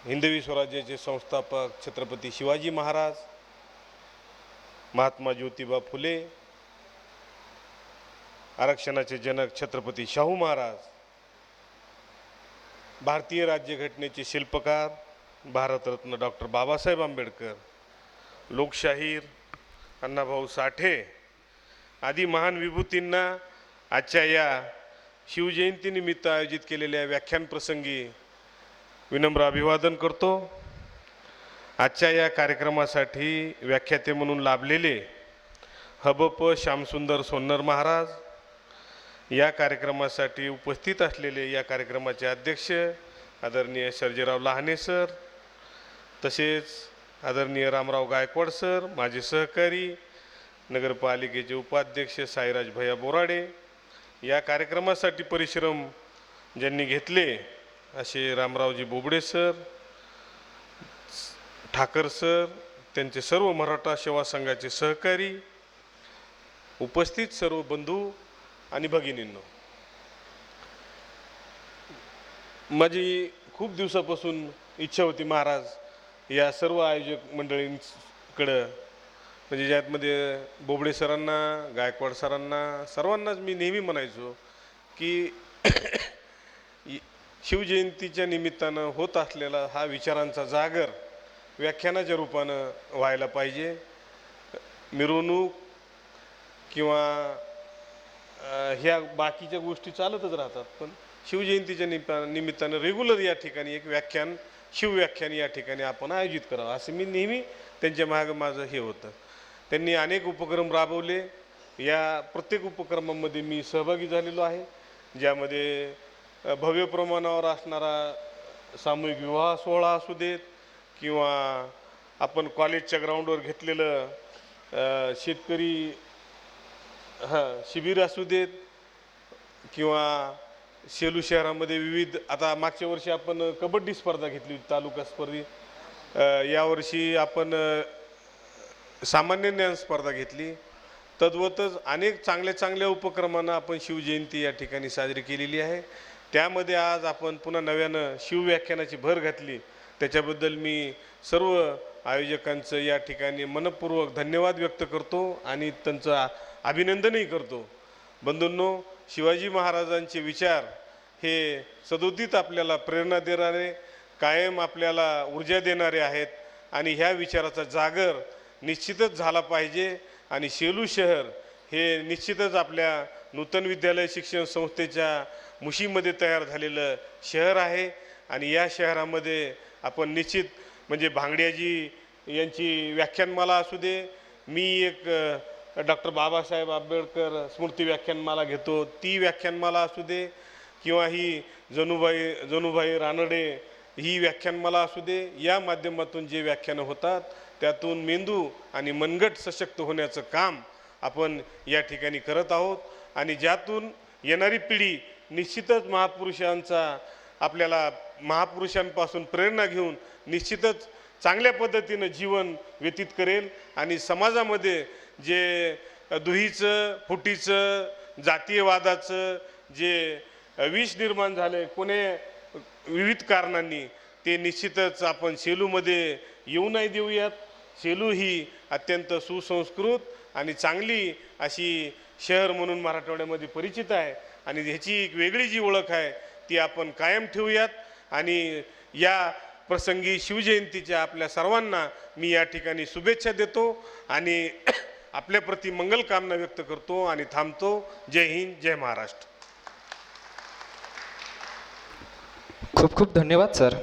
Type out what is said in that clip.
हिंदवी स्वराज्याचे संस्थापक छत्रपती शिवाजी महाराज, महात्मा ज्योतिबा फुले, आरक्षणाचे जनक छत्रपती शाहू महाराज, भारतीय राज्यघटनेचे शिल्पकार भारतरत्न डॉक्टर बाबासाहेब आंबेडकर, लोकशाहीर अण्णाभाऊ साठे आदी महान विभूतींना आजच्या या शिवजयंतीनिमित्त आयोजित केलेल्या व्याख्यान प्रसंगी विनम्र अभिवादन करतो। आजच्या या कार्यक्रमासाठी व्याख्याते म्हणून लाभलेले हबप श्यामसुंदर सोन्नर महाराज, या कार्यक्रमासाठी उपस्थित असलेले या कार्यक्रमाचे अध्यक्ष आदरणीय सर्जेराव लहाने सर, तसेच आदरणीय रामराव गायकवाड सर, माझे सहकारी नगरपालिकेचे उपाध्यक्ष साईराज भैया बोराडे, या कार्यक्रमासाठी परिश्रम ज्यांनी घेतले असे रामरावजी बोबडे सर, ठाकर सर, त्यांचे सर्व मराठा सेवा संघाचे सहकारी, उपस्थित सर्व बंधू आणि भगिनींनो, माझी खूप दिवसापासून इच्छा होती महाराज या सर्व आयोजक मंडळींकडं, म्हणजे ज्यामध्ये बोबडे सरांना, गायकवाड सरांना, सर्वांनाच मी नेहमी म्हणायचो की शिवजयंतीच्या निमित्तानं होत असलेला हा विचारांचा जागर व्याख्यानाच्या रूपानं व्हायला पाहिजे। मिरवणूक किंवा ह्या बाकीच्या गोष्टी चालतच राहतात, पण शिवजयंतीच्या निमित्तानं रेग्युलर या ठिकाणी एक व्याख्यान, शिवव्याख्यान या ठिकाणी आपण आयोजित करावं असं मी नेहमी त्यांच्या मागं माझं हे होतं। त्यांनी अनेक उपक्रम राबवले, या प्रत्येक उपक्रमामध्ये मी सहभागी झालेलो आहे, ज्यामध्ये भव्य प्रमाणावर असणारा सामूहिक विवाह सोहळा असू देत किंवा आपण कॉलेजच्या ग्राउंडवर घेतलेलं शेतकरी शिबिर असू देत किंवा सेलू शहरामध्ये विविध, आता मागच्या वर्षी आपण कबड्डी स्पर्धा घेतली तालुका स्पर्धी, यावर्षी आपण सामान्य ज्ञान स्पर्धा घेतली, तद्वतच अनेक चांगल्या उपक्रमांना आपण शिवजयंती या ठिकाणी साजरी केलेली आहे। त्यामध्ये आज आपण पुन्हा नव्यानं शिवव्याख्यानाची भर घातली, त्याच्याबद्दल मी सर्व आयोजकांचं या ठिकाणी मनपूर्वक धन्यवाद व्यक्त करतो आणि त्यांचं अभिनंदनही करतो। बंधूंनो, शिवाजी महाराजांचे विचार हे सदोदित आपल्याला प्रेरणा देणारे, कायम आपल्याला ऊर्जा देणारे आहेत आणि ह्या विचाराचा जागर निश्चितच झाला पाहिजे। आणि सेलू शहर हे निश्चितच आपल्या नूतन विद्यालय शिक्षण संस्थेच्या मुशीमध्ये तयार झालेलं शहर आहे आणि या शहरामध्ये आपण निश्चित, म्हणजे भांगडियाजी यांची व्याख्यानमाला असू दे, मी एक डॉक्टर बाबासाहेब आंबेडकर स्मृती व्याख्यानमाला घेतो, ती व्याख्यानमाला असू दे किंवा ही जनुभाई रानडे ही व्याख्यानमाला असू दे, या माध्यमातून जे व्याख्यानं होतात त्यातून मेंदू आणि मनगट सशक्त होण्याचं काम आपण या ठिकाणी करत आहोत आणि ज्यातून येणारी पिढी निश्चितच महापुरुषांपासून प्रेरणा घेऊन निश्चितच चांगल्या पद्धतीनं जीवन व्यतीत करेल आणि समाजामध्ये जे दुहीचं, फुटीचं, जातीयवादाचं जे विष निर्माण झाले कोणे विविध कारणांनी, ते निश्चितच आपण सेलूमध्ये येऊ नाही देऊयात। सेलू ही अत्यंत सुसंस्कृत आणि चांगली अशी शहर म्हणून मराठवाड्यामध्ये परिचित आहे आणि ह्याची एक वेगळी जी ओळख आहे ती आपण कायम ठेवूयात। आणि या प्रसंगी शिवजयंतीच्या आपल्या सर्वांना मी या ठिकाणी शुभेच्छा देतो आणि आपल्याप्रती मंगल कामना व्यक्त करतो आणि थांबतो। जय हिंद, जय महाराष्ट्र। खूप खूप धन्यवाद सर।